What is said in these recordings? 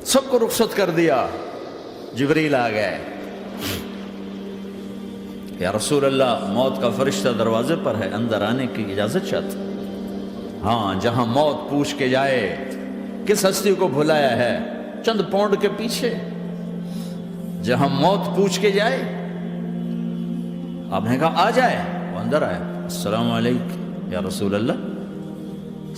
سب کو رخصت کر دیا. جبریل آ گئے. یا رسول اللہ موت کا فرشتہ دروازے پر ہے, اندر آنے کی اجازت چاہتا. ہاں, جہاں موت پوچھ کے جائے کس ہستی کو بھلایا ہے, چند پونڈ کے پیچھے جہاں موت پوچھ کے جائے. آپ نے کہا آ جائے, وہ اندر آئے. السلام علیکم یا رسول اللہ,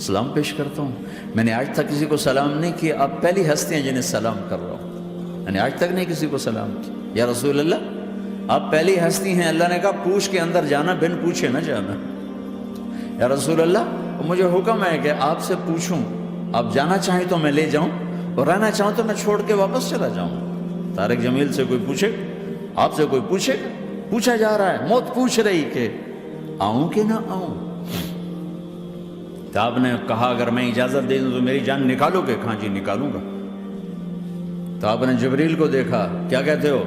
سلام پیش کرتا ہوں. میں نے آج تک کسی کو سلام نہیں کیا, آپ پہلی ہستی ہیں جنہیں سلام کر رہا ہوں. میں نے آج تک نہیں کسی کو سلام کیا. یا رسول اللہ آپ پہلی ہستی ہیں. اللہ نے کہا پوچھ کے اندر جانا, بن پوچھے نہ جانا. یا رسول اللہ مجھے حکم ہے کہ آپ سے پوچھوں, آپ جانا چاہیں تو میں لے جاؤں, اور رہنا چاہوں تو میں چھوڑ کے واپس چلا جاؤں. طارق جمیل سے کوئی پوچھے, آپ سے کوئی پوچھے, پوچھا جا رہا ہے, موت پوچھ رہی کہ آؤں کہ نہ آؤں. تو آپ نے کہا اگر میں اجازت دے دوں تو میری جان نکالو گے؟ کہاں جی نکالوں گا. تو آپ نے جبریل کو دیکھا, کیا کہتے ہو,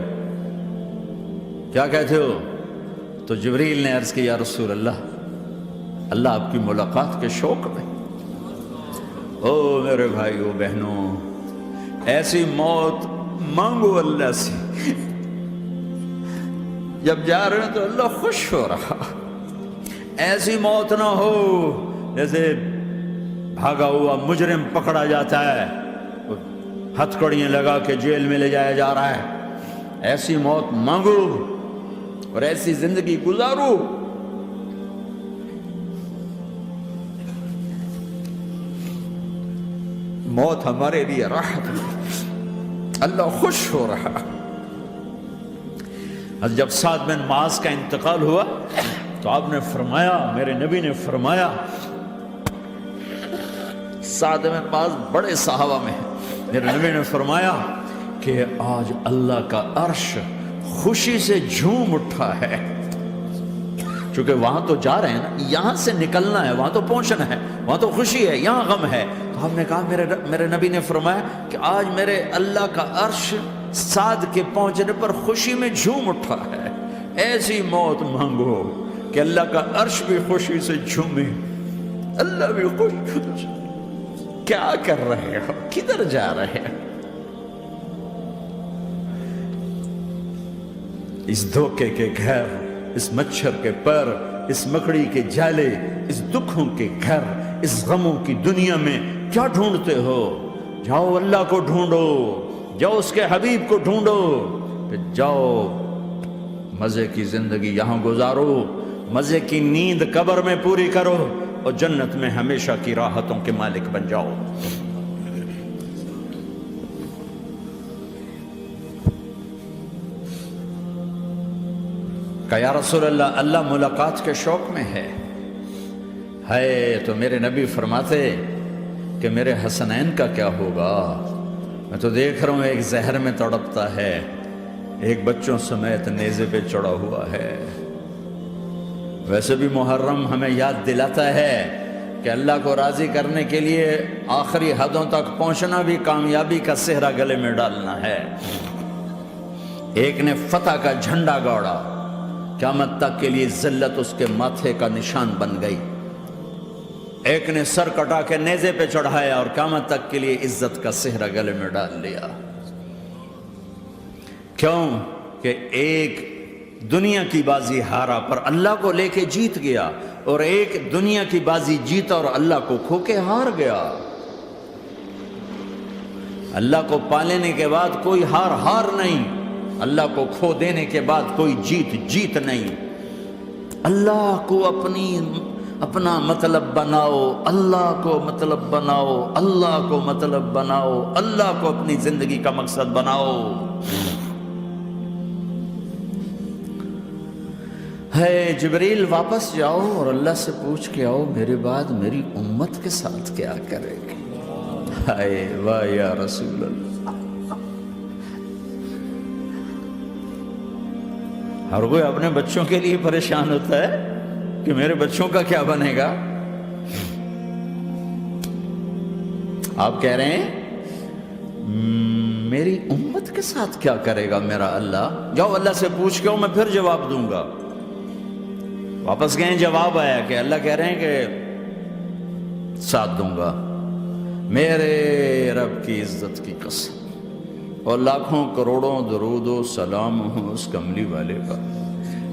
کیا کہتے ہو؟ تو جبریل نے عرض کی یا رسول اللہ, اللہ آپ کی ملاقات کے شوق میں. او میرے بھائیو بہنوں, ایسی موت مانگو اللہ سے. جب جا رہے ہیں تو اللہ خوش ہو رہا. ایسی موت نہ ہو جیسے بھاگا ہوا مجرم پکڑا جاتا ہے, ہتھکڑیاں لگا کے جیل میں لے جایا جا رہا ہے. ایسی موت مانگو اور ایسی زندگی گزارو. موت ہمارے لیے راحت ہے, اللہ خوش ہو رہا. جب سعد بن معاذ کا انتقال ہوا تو آپ نے فرمایا, میرے نبی نے فرمایا, سعد بن معاذ بڑے صحابہ میں ہیں, میرے نبی نے فرمایا کہ آج اللہ کا عرش خوشی سے جھوم اٹھا ہے. چونکہ وہاں تو جا رہے ہیں نا, یہاں سے نکلنا ہے, وہاں تو پہنچنا ہے, وہاں تو خوشی ہے, یہاں غم ہے. تو ہم نے کہا میرے نبی نے فرمایا کہ آج میرے اللہ کا عرش سعد کے پہنچنے پر خوشی میں جھوم اٹھا ہے. ایسی موت مانگو کہ اللہ کا عرش بھی خوشی سے جھومے, اللہ بھی خوش. کیا کر رہے ہو, کدھر جا رہے ہیں؟ اس دھوکے کے گھر, اس مچھر کے پر, اس مکڑی کے جالے, اس دکھوں کے گھر, اس غموں کی دنیا میں کیا ڈھونڈتے ہو؟ جاؤ اللہ کو ڈھونڈو, جاؤ اس کے حبیب کو ڈھونڈو, پھر جاؤ مزے کی زندگی یہاں گزارو, مزے کی نیند قبر میں پوری کرو, اور جنت میں ہمیشہ کی راحتوں کے مالک بن جاؤ. کہ یا رسول اللہ, اللہ ملاقات کے شوق میں ہے. تو میرے نبی فرماتے کہ میرے حسنین کا کیا ہوگا؟ میں تو دیکھ رہا ہوں ایک زہر میں تڑپتا ہے, ایک بچوں سمیت نیزے پہ چڑھا ہوا ہے. ویسے بھی محرم ہمیں یاد دلاتا ہے کہ اللہ کو راضی کرنے کے لیے آخری حدوں تک پہنچنا بھی کامیابی کا صحرا گلے میں ڈالنا ہے. ایک نے فتح کا جھنڈا گاڑا, قیامت تک کے لیے ذلت اس کے ماتھے کا نشان بن گئی. ایک نے سر کٹا کے نیزے پہ چڑھایا اور قیامت تک کے لیے عزت کا صحرا گلے میں ڈال لیا. کیوں کہ ایک دنیا کی بازی ہارا پر اللہ کو لے کے جیت گیا, اور ایک دنیا کی بازی جیتا اور اللہ کو کھو کے ہار گیا. اللہ کو پالینے کے بعد کوئی ہار نہیں, اللہ کو کھو دینے کے بعد کوئی جیت نہیں. اللہ کو اپنا مطلب بناؤ, اللہ کو مطلب بناؤ, اللہ کو مطلب بناؤ, اللہ کو اپنی زندگی کا مقصد بناؤ. جبریل واپس جاؤ اور اللہ سے پوچھ کے آؤ میرے بعد میری امت کے ساتھ کیا کرے گی. واہ یا رسول اللہ. ہر کوئی اپنے بچوں کے لیے پریشان ہوتا ہے کہ میرے بچوں کا کیا بنے گا. آپ کہہ رہے ہیں میری امت کے ساتھ کیا کرے گا میرا اللہ. جاؤ اللہ سے پوچھ کے میں پھر جواب دوں گا. واپس گئے, جواب آیا کہ اللہ کہہ رہے ہیں کہ ساتھ دوں گا. میرے رب کی عزت کی قسم, اور لاکھوں کروڑوں درود و سلام ہوں اس کملی والے پر۔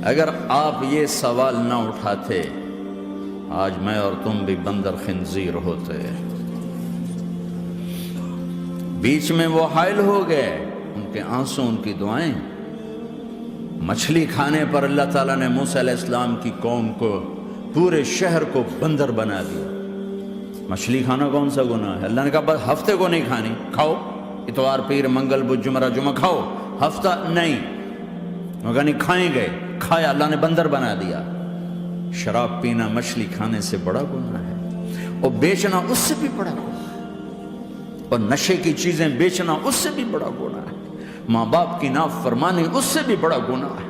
اگر آپ یہ سوال نہ اٹھاتے آج میں اور تم بھی بندر خنزیر ہوتے۔ بیچ میں وہ حائل ہو گئے، ان کے آنسو، ان کی دعائیں۔ مچھلی کھانے پر اللہ تعالیٰ نے موسیٰ علیہ السلام کی قوم کو، پورے شہر کو بندر بنا دیا۔ مچھلی کھانا کون سا گناہ ہے؟ اللہ نے کہا بس ہفتے کو نہیں کھانی، کھاؤ اتوار پیر منگل بدھ جمعہ جمعہ کھاؤ، ہفتہ نہیں۔ مگر نہیں کھائیں گے، کھایا، اللہ نے بندر بنا دیا۔ شراب پینا مچھلی کھانے سے بڑا گناہ ہے، اور بیچنا اس سے بھی بڑا گناہ ہے، اور نشے کی چیزیں بیچنا اس سے بھی بڑا گناہ ہے، ماں باپ کی نافرمانی اس سے بھی بڑا گناہ ہے۔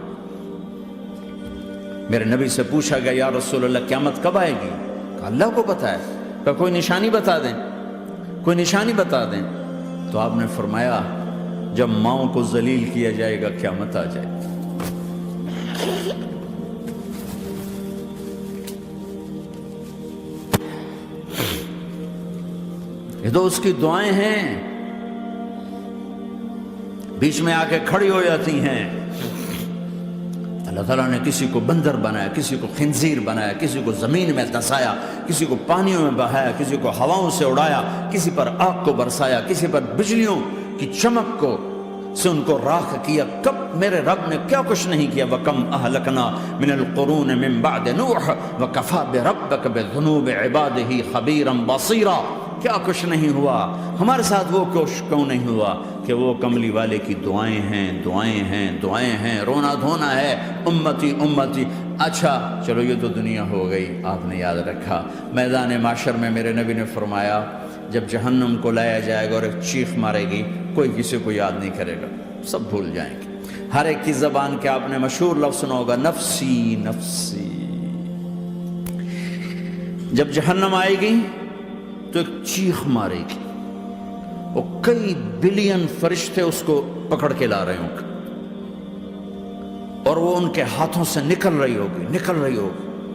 میرے نبی سے پوچھا گیا یا رسول اللہ قیامت کب آئے گی؟ کہا اللہ کو پتہ ہے۔ کہا کوئی نشانی بتا دیں، کوئی نشانی بتا دیں۔ تو آپ نے فرمایا جب ماؤں کو ذلیل کیا جائے گا قیامت آ جائے گی۔ یہ تو اس کی دعائیں ہیں، بیچ میں آ کے کھڑی ہو جاتی ہیں۔ اللہ تعالیٰ نے کسی کو بندر بنایا، کسی کو خنزیر بنایا، کسی کو زمین میں دسایا، کسی کو پانیوں میں بہایا، کسی کو ہواؤں سے اڑایا، کسی پر آگ کو برسایا، کسی پر بجلیوں کی چمک کو سے ان کو راکھ کیا۔ کب میرے رب نے کیا کچھ نہیں کیا۔ وَكَمْ أَهْلَكْنَا مِنَ الْقُرُونِ مِن بَعْدِ نُوحٍ وَكَفَىٰ بِرَبِّكَ بِذُنُوبِ عِبَادِهِ خَبِيرًا بَصِيرًا۔ کیا کچھ نہیں ہوا، ہمارے ساتھ وہ کچھ کیوں نہیں ہوا کہ وہ کملی والے کی دعائیں ہیں، دعائیں ہیں، دعائیں ہیں، رونا دھونا ہے، امتی امتی۔ اچھا چلو یہ تو دنیا ہو گئی، آپ نے یاد رکھا۔ میدان معاشر میں میرے نبی نے فرمایا جب جہنم کو لایا جائے گا اور ایک چیخ مارے گی، کوئی کسی کو یاد نہیں کرے گا، سب بھول جائیں گے۔ ہر ایک کی زبان کے آپ نے مشہور لفظ سنا ہوگا نفسی نفسی۔ جب جہنم آئے گی تو ایک چیخ مارے گی، وہ کئی بلین فرشتے اس کو پکڑ کے لا رہے ہوں گے، اور وہ ان کے ہاتھوں سے نکل رہی ہوگی،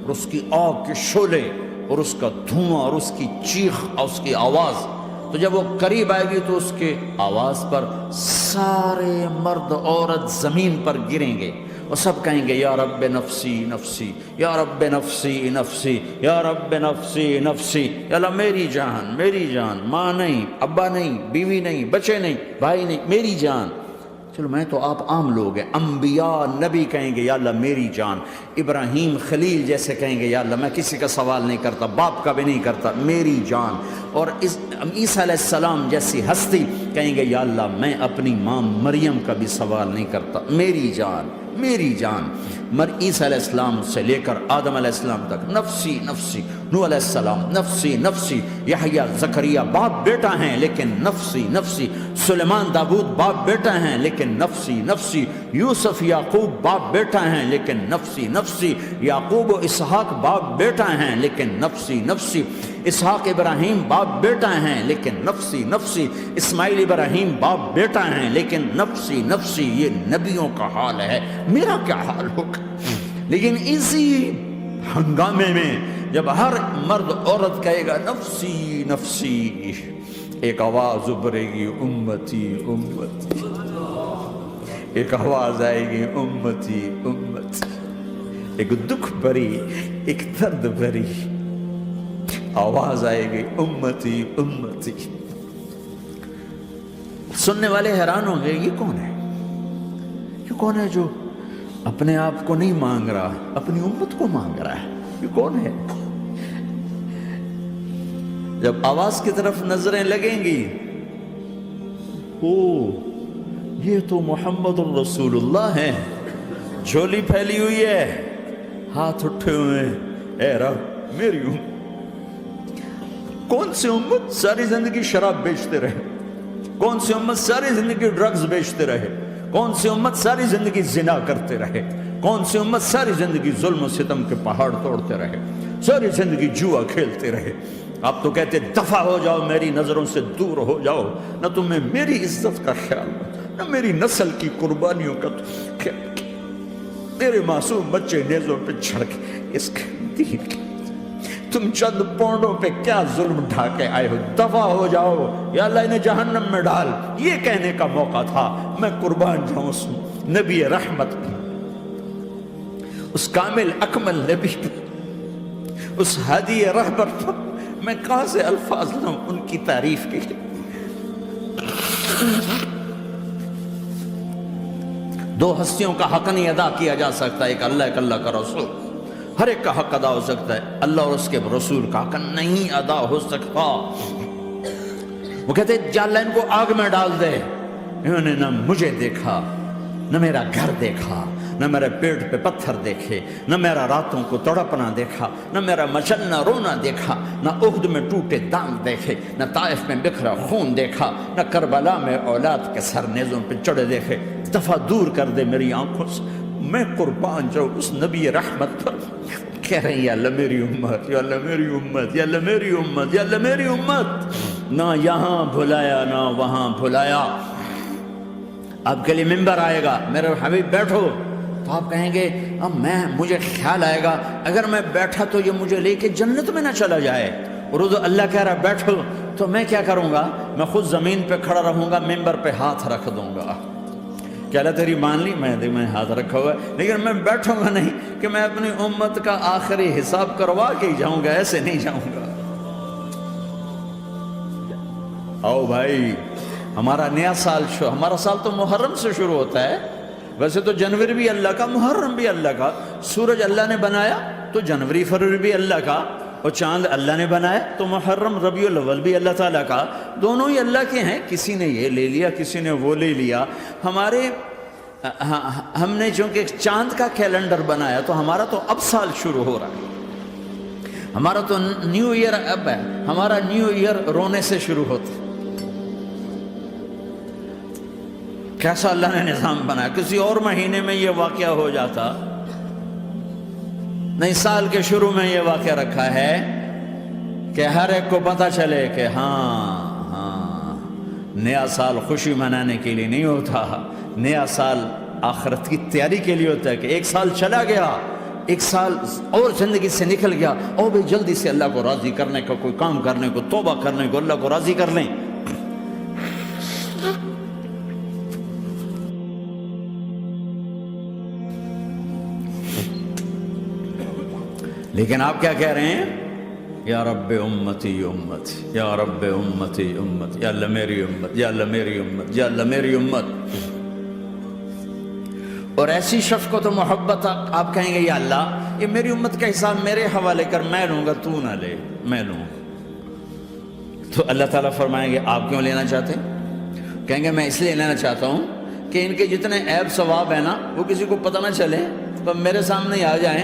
اور اس کی آگ کے شعلے اور اس کا دھواں اور اس کی چیخ اور اس کی آواز۔ تو جب وہ قریب آئے گی تو اس کے آواز پر سارے مرد عورت زمین پر گریں گے، اور سب کہیں گے یا رب نفسی نفسی، یا رب نفسی نفسی، یا رب نفسی نفسی۔ یا اللہ میری جان، میری جان، ماں نہیں، ابا نہیں، بیوی نہیں، بچے نہیں، بھائی نہیں، میری جان۔ چلو میں تو آپ عام لوگ ہیں، انبیاء نبی کہیں گے یا اللہ میری جان، ابراہیم خلیل جیسے کہیں گے یا اللہ میں کسی کا سوال نہیں کرتا، باپ کا بھی نہیں کرتا، میری جان۔ اور عیسیٰ علیہ السلام جیسی ہستی کہیں گے یا اللہ میں اپنی ماں مریم کا بھی سوال نہیں کرتا، میری جان، میری جان۔ عیسیٰ علیہ السلام سے لے کر آدم علیہ السلام تک نفسی نفسی، نوح علیہ السلام نفسی نفسی، یحییٰ زکریا باپ بیٹا ہیں لیکن نفسی نفسی، سلیمان داؤد باپ بیٹا ہیں لیکن نفسی نفسی، یوسف یعقوب باپ بیٹا ہیں لیکن نفسی نفسی، یعقوب و اسحاق باپ بیٹا ہیں لیکن نفسی نفسی، اسحاق ابراہیم باپ بیٹا ہیں لیکن نفسی نفسی، اسماعیل ابراہیم باپ بیٹا ہیں لیکن نفسی نفسی۔ یہ نبیوں کا حال ہے، میرا کیا حال ہوگا؟ لیکن اسی ہنگامے میں جب ہر مرد عورت کہے گا نفسی نفسی، ایک آواز ابھرے گی امتی امتی، ایک آواز آئے گی امتی امتی، ایک دکھ بھری، ایک درد بھری آواز آئے گی امتی امتی۔ سننے والے حیران ہوں گے یہ کون ہے، یہ کون ہے جو اپنے آپ کو نہیں مانگ رہا، اپنی امت کو مانگ رہا ہے، یہ کون ہے؟ جب آواز کی طرف نظریں لگیں گی، او یہ تو محمد الرسول اللہ ہے، جھولی پھیلی ہوئی ہے، ہاتھ اٹھے ہوئے ہیں، اے رب میری امت۔ کون سی امت ساری زندگی شراب بیچتے رہے، کون سی امت ساری زندگی ڈرگز بیچتے رہے، کون سی امت ساری زندگی زنا کرتے رہے، کون سی امت ساری زندگی ظلم و ستم کے پہاڑ توڑتے رہے، ساری زندگی جوا کھیلتے رہے۔ آپ تو کہتے دفع ہو جاؤ، میری نظروں سے دور ہو جاؤ، نہ تمہیں میری عزت کا خیال، نہ میری نسل کی قربانیوں کا خیال، میرے معصوم بچے نیزوں پہ چھڑ کے اس کے دین کی تم چند پونڈوں پہ کیا ظلم ڈھا کے آئے ہو، دفع ہو جاؤ یا اللہ انہیں جہنم میں ڈال، یہ کہنے کا موقع تھا۔ میں قربان جاؤں اس نبی رحمت پر، اس کامل اکمل نبی پر، اس ہادی رہبر پر میں کہاں سے الفاظ لوں ان کی تعریف کے لیے۔ دو ہستیوں کا حق نہیں ادا کیا جا سکتا، ایک اللہ ایک اللہ کا رسول، ہر ایک کا حق ادا ہو سکتا ہے، اللہ اور اس کے رسول کا حق نہیں ادا ہو سکتا۔ وہ کہتے ہیں جا اللہ ان کو آگ میں ڈال دے، انہوں نے نہ مجھے دیکھا، نہ میرا گھر دیکھا، نہ میرے پیٹ پہ پتھر دیکھے، نہ میرا راتوں کو تڑپنا دیکھا، نہ میرا مچلنا رونا دیکھا، نہ احد میں ٹوٹے دانت دیکھے، نہ طائف میں بکھرا خون دیکھا، نہ کربلا میں اولاد کے سر نیزوں پہ چڑھے دیکھے۔ دفعہ دور کر دے میری آنکھوں سے، میں قربان جاؤں اس نبی رحمت پر۔ کہہ رہے ہیں یا اللہ میری امت، یا اللہ میری امت، یا اللہ میری امت، یا اللہ میری امت، نہ یہاں بھلایا نہ وہاں بھلایا۔ آپ کے لیے ممبر آئے گا، میرے حبیب بیٹھو، تو آپ کہیں گے اب مجھے خیال آئے گا اگر میں بیٹھا تو یہ مجھے لے کے جنت میں نہ چلا جائے، اور اللہ کہہ رہا بیٹھو، تو میں کیا کروں گا؟ میں خود زمین پہ کھڑا رہوں گا، ممبر پہ ہاتھ رکھ دوں گا۔ کہ اللہ تیری مان لی، میں ہاتھ رکھا ہوا ہے، لیکن میں بیٹھوں گا نہیں کہ میں اپنی امت کا آخری حساب کروا کے ہی جاؤں گا، ایسے نہیں جاؤں گا۔ آؤ بھائی، ہمارا نیا سال ہمارا سال تو محرم سے شروع ہوتا ہے، ویسے تو جنوری بھی اللہ کا، محرم بھی اللہ کا، سورج اللہ نے بنایا تو جنوری فروری بھی اللہ کا، اور چاند اللہ نے بنایا تو محرم ربیع الاول بھی اللہ تعالیٰ کا، دونوں ہی اللہ کے ہیں۔ کسی نے یہ لے لیا، کسی نے وہ لے لیا۔ ہم نے چونکہ چاند کا کیلنڈر بنایا تو ہمارا تو اب سال شروع ہو رہا ہے، ہمارا تو نیو ایئر اب ہے، ہمارا نیو ایئر رونے سے شروع ہوتا ہے۔ کیسا اللہ نے نظام بنایا، کسی اور مہینے میں یہ واقعہ ہو جاتا، نہیں سال کے شروع میں یہ واقعہ رکھا ہے کہ ہر ایک کو پتہ چلے کہ ہاں نیا سال خوشی منانے کے لیے نہیں ہوتا، نیا سال آخرت کی تیاری کے لیے ہوتا ہے کہ ایک سال چلا گیا، ایک سال اور زندگی سے نکل گیا، اور بھی جلدی سے اللہ کو راضی کرنے کا کوئی کام کرنے کو، توبہ کرنے کو، اللہ کو راضی کر لیں۔ لیکن آپ کیا کہہ رہے ہیں؟ یا رب امتی امتی، یا رب امتی امت، یا اللہ میری امت، یا اللہ میری امت، یا اللہ میری امت۔ اور ایسی شفقت و محبت آپ کہیں گے یا اللہ یہ میری امت کا حساب میرے حوالے کر، میں لوں گا، تو نہ لے، میں لوں۔ تو اللہ تعالیٰ فرمائیں گے آپ کیوں لینا چاہتے ہیں؟ کہیں گے میں اس لیے لینا چاہتا ہوں کہ ان کے جتنے عیب ثواب ہیں نا وہ کسی کو پتہ نہ چلے، تو میرے سامنے ہی آ جائیں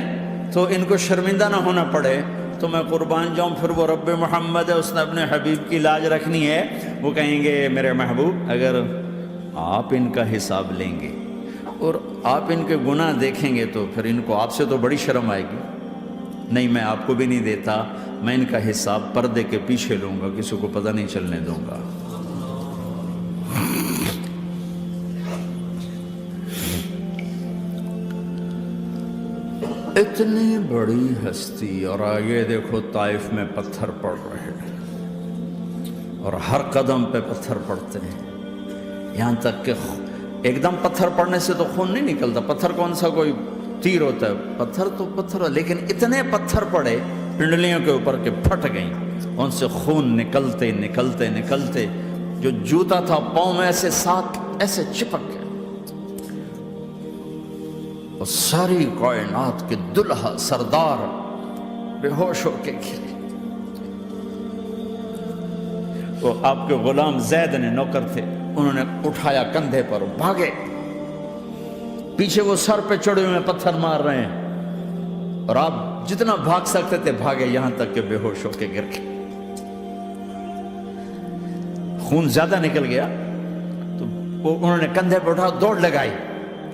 تو ان کو شرمندہ نہ ہونا پڑے، تو میں قربان جاؤں۔ پھر وہ رب محمد ہے، اس نے اپنے حبیب کی لاج رکھنی ہے، وہ کہیں گے میرے محبوب اگر آپ ان کا حساب لیں گے اور آپ ان کے گناہ دیکھیں گے تو پھر ان کو آپ سے تو بڑی شرم آئے گی، نہیں میں آپ کو بھی نہیں دیتا، میں ان کا حساب پردے کے پیچھے لوں گا، کسی کو پتہ نہیں چلنے دوں گا۔ اتنی بڑی ہستی، اور آگے دیکھو طائف میں پتھر پڑ رہے ہیں، اور ہر قدم پہ پتھر پڑتے ہیں، یہاں تک کہ ایک دم پتھر پڑنے سے تو خون نہیں نکلتا، پتھر کون سا کوئی تیر ہوتا ہے، پتھر تو پتھر، لیکن اتنے پتھر پڑے پنڈلیوں کے اوپر کے پھٹ گئیں، ان سے خون نکلتے نکلتے نکلتے جو جوتا تھا پاؤں میں ایسے ساتھ ایسے چپک گیا، اور ساری کائنات کے دلہا سردار بے ہوش ہو کے گرے۔ وہ آپ کے غلام زید نے نوکر تھے، انہوں نے اٹھایا کندھے پر، بھاگے، پیچھے وہ سر پہ چڑھے ہوئے پتھر مار رہے ہیں، اور آپ جتنا بھاگ سکتے تھے بھاگے، یہاں تک کہ بے ہوش ہو کے گر گئے۔ خون زیادہ نکل گیا تو انہوں نے کندھے پہ اٹھا، دوڑ لگائی،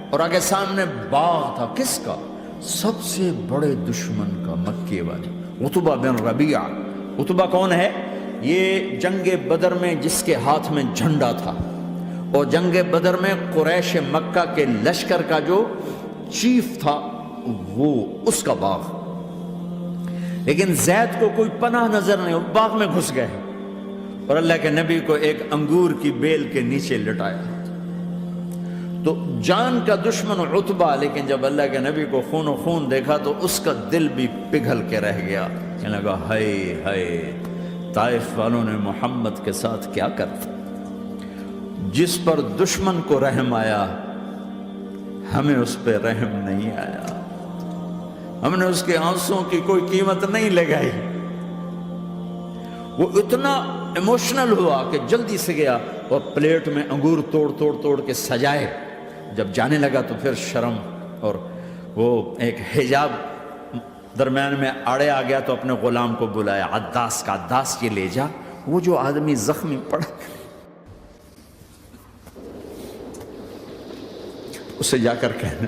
اور آگے سامنے باغ تھا، کس کا؟ سب سے بڑے دشمن کا، مکے والے عتبہ بن ربیعہ۔ عتبہ کون ہے؟ یہ جنگ بدر میں جس کے ہاتھ میں جھنڈا تھا، اور جنگ بدر میں قریش مکہ کے لشکر کا جو چیف تھا وہ، اس کا باغ۔ لیکن زید کو کوئی پناہ نظر نہیں، وہ باغ میں گھس گئے اور اللہ کے نبی کو ایک انگور کی بیل کے نیچے لٹایا۔ تو جان کا دشمن عتبہ، لیکن جب اللہ کے نبی کو خون و خون دیکھا تو اس کا دل بھی پگھل کے رہ گیا، کہنے لگا ہائے ہائے، طائف والوں نے محمد کے ساتھ کیا کرتا۔ جس پر دشمن کو رحم آیا ہمیں اس پہ رحم نہیں آیا، ہم نے اس کے آنسوں کی کوئی قیمت نہیں لگائی۔ وہ اتنا ایموشنل ہوا کہ جلدی سے گیا اور پلیٹ میں انگور توڑ کے سجائے۔ جب جانے لگا تو پھر شرم اور وہ ایک حجاب درمیان میں آڑے آ گیا، تو اپنے غلام کو بلایا، عداس کا، عداس یہ لے جا وہ جو آدمی زخمی پڑا، اسے جا کر کہنا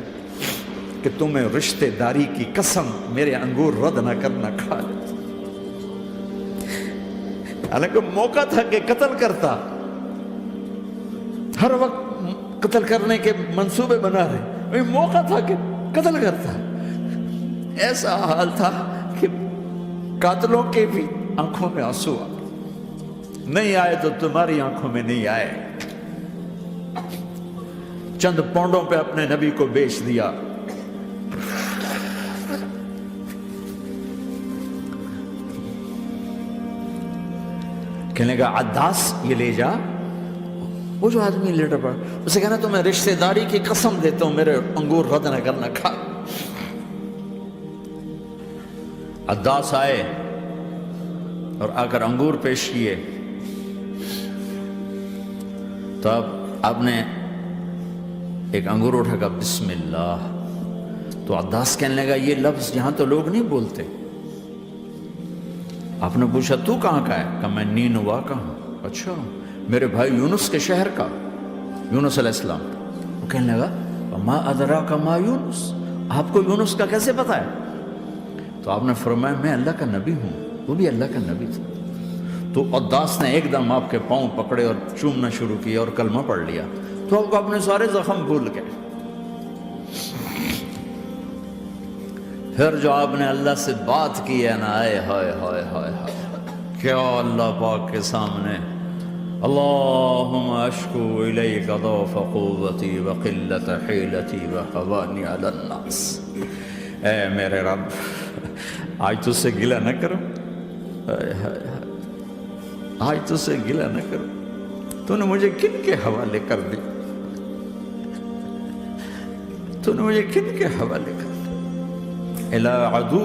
کہ تمہیں رشتہ داری کی قسم میرے انگور رد نہ کرنا، کھا لے۔ حالانکہ موقع تھا کہ قتل کرتا، ہر وقت قتل کرنے کے منصوبے بنا رہے، موقع تھا کہ قتل کرتا۔ ایسا حال تھا کہ قاتلوں کے بھی آنکھوں میں آنسو آ نہیں آئے تو تمہاری آنکھوں میں نہیں آئے۔ چند پونڈوں پہ اپنے نبی کو بیچ دیا۔ کہنے لگا عداس یہ لے جا، وہ جو آدمی لیٹر پڑا، اسے کہنا تو میں رشتہ داری کی قسم دیتا ہوں میرے انگور رد نہ کرنا، کھا۔ عداس آئے اور آ کر انگور پیش کیے، تو اب آپ نے ایک انگور اٹھا کر بسم اللہ، تو عداس کہنے لگا یہ لفظ یہاں تو لوگ نہیں بولتے۔ آپ نے پوچھا تو کہاں کا ہے؟ کہا میں نینوا کا ہوں۔ اچھا، میرے بھائی یونس کے شہر کا، یونس علیہ السلام۔ وہ کہنے لگا ما ادراک ما یونس، آپ کو یونس کا کیسے پتا ہے؟ تو آپ نے فرمایا میں اللہ کا نبی ہوں، وہ بھی اللہ کا نبی تھا۔ تو عداس نے ایک دم آپ کے پاؤں پکڑے اور چومنا شروع کیا اور کلمہ پڑھ لیا، تو آپ کو اپنے سارے زخم بھول گئے۔ پھر جو آپ نے اللہ سے بات کی ہے نا، آئے ہائے ہائے ہائے کیا اللہ پاک کے سامنے، اللہم اشکو الیک ضعف قوتی وقلت حیلتی وحوانی علی الناس، اے میرے رب آج تجھ سے گلہ نہ کروں، آج تجھ سے گلہ نہ کروں، تو نے مجھے کن کے حوالے کر دی، تو نے مجھے کن کے حوالے کر دی، الى عدو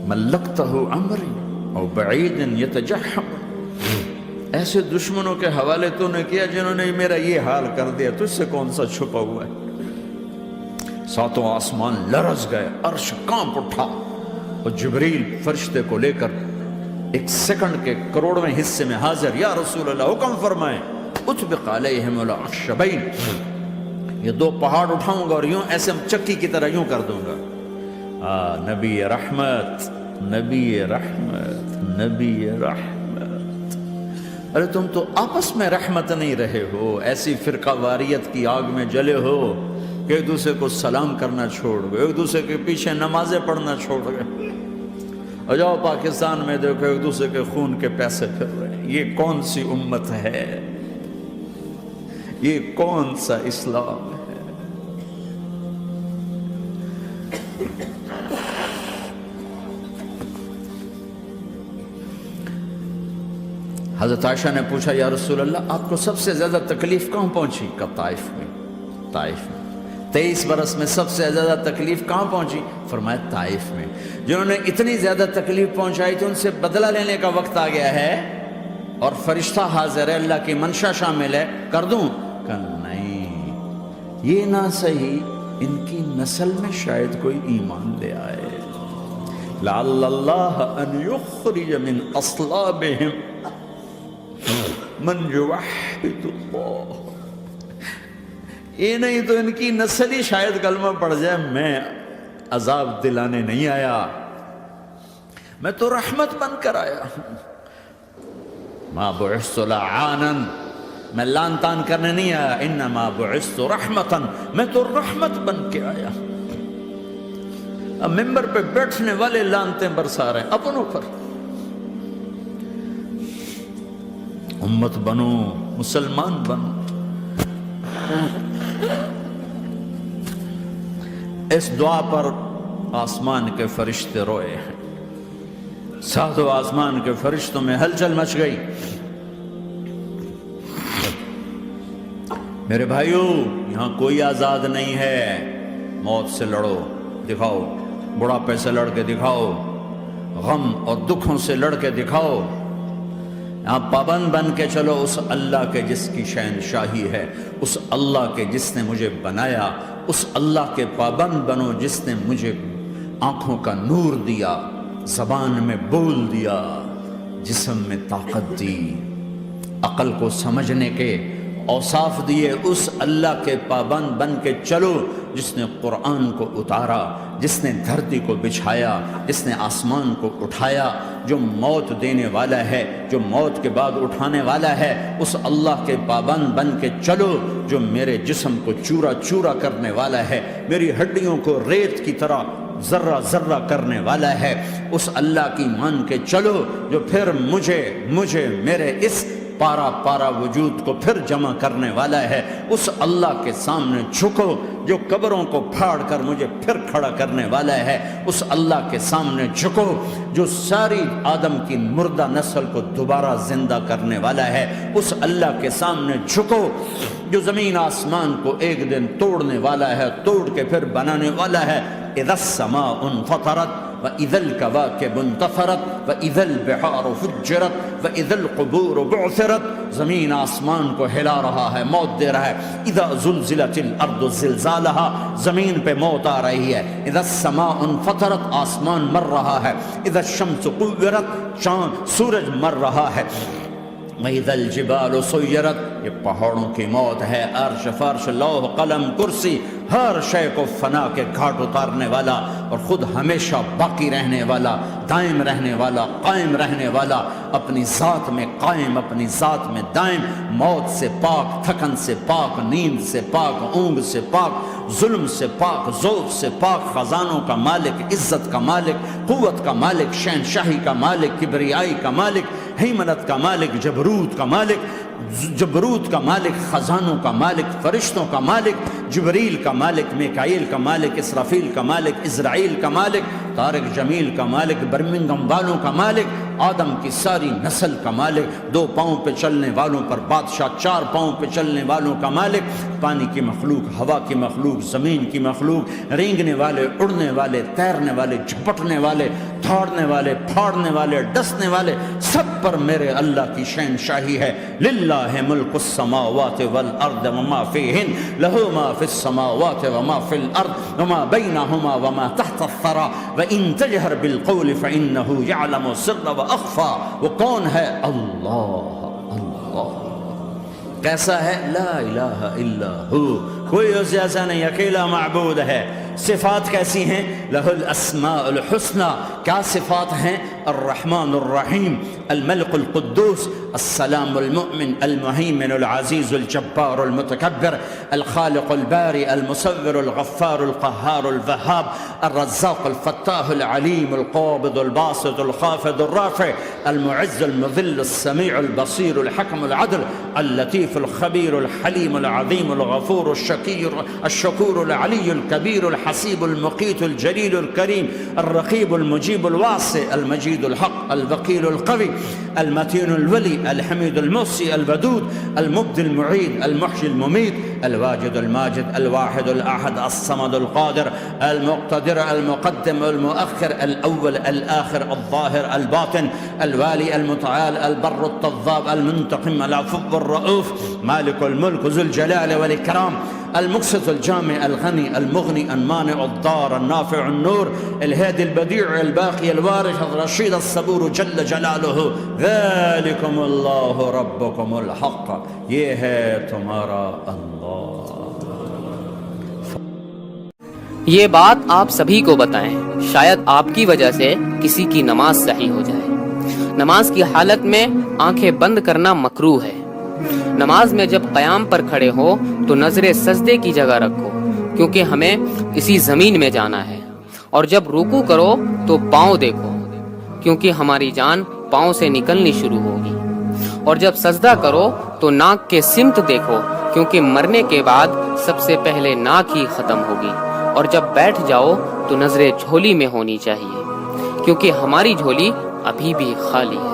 ملکتہ عمری او بعید یتجحم، ایسے دشمنوں کے حوالے تو نے کیا جنہوں نے میرا یہ حال کر دیا، تجھ سے کون سا چھپا ہوا ہے۔ ساتوں آسمان لرز گئے، عرش کانپ اٹھا، اور جبریل فرشتے کو لے کر ایک سیکنڈ کے کروڑویں حصے میں حاضر، یا رسول اللہ حکم فرمائیں اطبق علیہم العشبین، یہ دو پہاڑ اٹھاؤں گا اور یوں ایسے چکی کی طرح یوں کر دوں گا۔ نبی رحمت، نبی رحمت، نبی رحمت، ارے تم تو آپس میں رحمت نہیں رہے ہو، ایسی فرقہ واریت کی آگ میں جلے ہو کہ ایک دوسرے کو سلام کرنا چھوڑ گئے، ایک دوسرے کے پیچھے نمازیں پڑھنا چھوڑ گئے، اور جاؤ پاکستان میں دیکھو ایک دوسرے کے خون کے پیسے پھر رہے ہیں۔ یہ کون سی امت ہے؟ یہ کون سا اسلام ہے؟ حضرت عائشہ نے پوچھا یا رسول اللہ آپ کو سب سے زیادہ تکلیف کہاں پہنچی؟ کہا طائف میں، طائف میں۔ 23 برس میں سب سے زیادہ تکلیف کہاں پہنچی؟ فرمایا طائف میں۔ جنہوں نے اتنی زیادہ تکلیف پہنچائی تھی ان سے بدلہ لینے کا وقت آ گیا ہے، اور فرشتہ حاضر ہے، اللہ کی منشا شامل ہے، کر دوں؟ کہ نہیں، یہ نہ صحیح، ان کی نسل میں شاید کوئی ایمان لے آئے، لعل اللہ ان یخرج من اصلابہم من یوحد اللہ، یہ نہیں تو ان کی نسل ہی شاید کلمہ پڑھ جائے۔ میں عذاب دلانے نہیں آیا، میں تو رحمت بن کر آیا ہوں، ما بعثت لعانا، میں لان تان کرنے نہیں آیا، انما بعثت رحمتا، میں تو رحمت بن کے آیا۔ اب ممبر پہ بیٹھنے والے لانتیں برسا رہے ہیں اپنوں پر. امت بنو، مسلمان بنو. اس دعا پر آسمان کے فرشتے روئے ہیں. ساتوں آسمان کے فرشتوں میں ہلچل مچ گئی. میرے بھائیوں، یہاں کوئی آزاد نہیں ہے. موت سے لڑو، دکھاؤ. بڑھاپے سے لڑ کے دکھاؤ. غم اور دکھوں سے لڑ کے دکھاؤ. یہاں پابند بن کے چلو اس اللہ کے جس کی شہنشاہی ہے، اس اللہ کے جس نے مجھے بنایا. اس اللہ کے پابند بنو جس نے مجھے آنکھوں کا نور دیا، زبان میں بول دیا، جسم میں طاقت دی، عقل کو سمجھنے کے اوصاف دیے. اس اللہ کے پابند بن کے چلو جس نے قرآن کو اتارا، جس نے دھرتی کو بچھایا، جس نے آسمان کو اٹھایا، جو موت دینے والا ہے، جو موت کے بعد اٹھانے والا ہے. اس اللہ کے پابند بن کے چلو جو میرے جسم کو چورا چورا کرنے والا ہے، میری ہڈیوں کو ریت کی طرح ذرہ ذرہ کرنے والا ہے. اس اللہ کی مان کے چلو جو پھر مجھے میرے اس پارا پارا وجود کو پھر جمع کرنے والا ہے. اس اللہ کے سامنے جھکو جو قبروں کو پھاڑ کر مجھے پھر کھڑا کرنے والا ہے. اس اللہ کے سامنے جھکو جو ساری آدم کی مردہ نسل کو دوبارہ زندہ کرنے والا ہے. اس اللہ کے سامنے جھکو جو زمین آسمان کو ایک دن توڑنے والا ہے، توڑ کے پھر بنانے والا ہے. اذا السماء انفطرت وَإِذَا الْكَوَاكِبُ انْتَثَرَتْ وَإِذَا الْبِحَارُ فُجِّرَتْ وَإِذَا الْقُبُورُ بُعْثِرَتْ. زمین آسمان کو ہلا رہا ہے، موت دے رہا ہے. اِذَا زُلْزِلَتِ الْأَرْضُ زِلْزَالَهَا، زمین پہ موت آ رہی ہے. اِذَا السَّمَاءُ انْفَطَرَتْ، آسمان مر رہا ہے. اِذَا الشَّمْسُ قُوِّرَتْ، چاند سورج مر رہا ہے. وَإِذَا الْجِبَالُ سُيِّرَتْ، یہ پہاڑوں کی موت ہے. عرش فرش لوح قلم کرسی ہر شے کو فنا کے گھاٹ اتارنے والا اور خود ہمیشہ باقی رہنے والا، دائم رہنے والا، قائم رہنے والا، اپنی ذات میں قائم، اپنی ذات میں دائم، موت سے پاک، تھکن سے پاک، نیند سے پاک، اونگ سے پاک، ظلم سے پاک، ذوق سے پاک، خزانوں کا مالک، عزت کا مالک، قوت کا مالک، شہنشاہی کا مالک، کبریائی کا مالک، ہیمنت کا مالک، جبروت کا مالک، خزانوں کا مالک، فرشتوں کا مالک، جبریل کا مالک، میکائیل کا مالک، اسرافیل کا مالک، اسرائیل کا مالک، طارق جمیل کا مالک، برمنگم والوں کا مالک، آدم کی ساری نسل کا مالک، 2 پاؤں پہ چلنے والوں پر بادشاہ، 4 پاؤں پہ چلنے والوں کا مالک، پانی کی مخلوق، ہوا کی مخلوق، زمین کی مخلوق، رینگنے والے، اڑنے والے، تیرنے والے، جھپٹنے والے، دھاڑنے والے، پھاڑنے والے، ڈسنے والے، سب پر میرے اللہ کی شہنشاہی ہے. للہ ملک السماوات والارض وما فیہن، لہ ما فی السماوات وما فی الارض وما بینہما وما تحت الثری وان تجہر بالقول فانہ یعلم السر واخفی. وہ کون ہے؟ اللہ. کیسا ہے؟ لا الہ الا ہو، کوئی اس جیسا نہیں، اکیلا معبود ہے. صفات کیسی ہیں؟ لہ الاسماء الحسنى. کیا صفات ہیں؟ الرحمن الرحیم، الملک القدوس، السلام المؤمن، المہیمن العزیز الجبار المتکبر، الخالق الباری المصور الغفار القہار الوہاب، الرزاق الفتاح العلیم القابض الباسط الخافض الرافع، المعز المذل السمیع البصیر الحکم العدل، اللطیف الخبیر الحلیم العظیم الغفور الشکور العلی الکبیر الحسیب المقیت الجلیل الکریم، الرقیب المجیب الواسع، المجید الحق، الوکیل القوی، المتین الولی، الحمید المحصی، الودود، المبدی المعید، المحیی الممیت، الواجد الماجد، الواحد الأحد، الصمد القادر، المقتدر، المقدم، المؤخر، الأول، الآخر، الظاهر، الباطن، الوالي، المتعال، البر التضاب، المنتقم، العفو الرؤوف، مالك الملك ذو الجلال والإكرام، المقسط الجامع الغني المغني المانع الضار النافع النور، الهادي البديع الباقي الوارث الرشيد الصبور جل جلاله. ذلكم الله ربكم الحق، یہ ہے تمہارا اللہ. یہ بات آپ سبھی کو بتائیں، شاید آپ کی وجہ سے کسی کی نماز صحیح ہو جائے. نماز کی حالت میں آنکھیں بند کرنا مکروہ ہے. نماز میں جب قیام پر کھڑے ہو تو نظر سجدے کی جگہ رکھو، کیونکہ ہمیں اسی زمین میں جانا ہے اور جب رکوع کرو تو پاؤں دیکھو کیونکہ ہماری جان پاؤں سے نکلنی شروع ہوگی، اور جب سجدہ کرو تو ناک کے سمت دیکھو کیونکہ مرنے کے بعد سب سے پہلے ناک ہی ختم ہوگی، اور جب بیٹھ جاؤ تو نظریں جھولی میں ہونی چاہیے کیونکہ ہماری جھولی ابھی بھی خالی ہے۔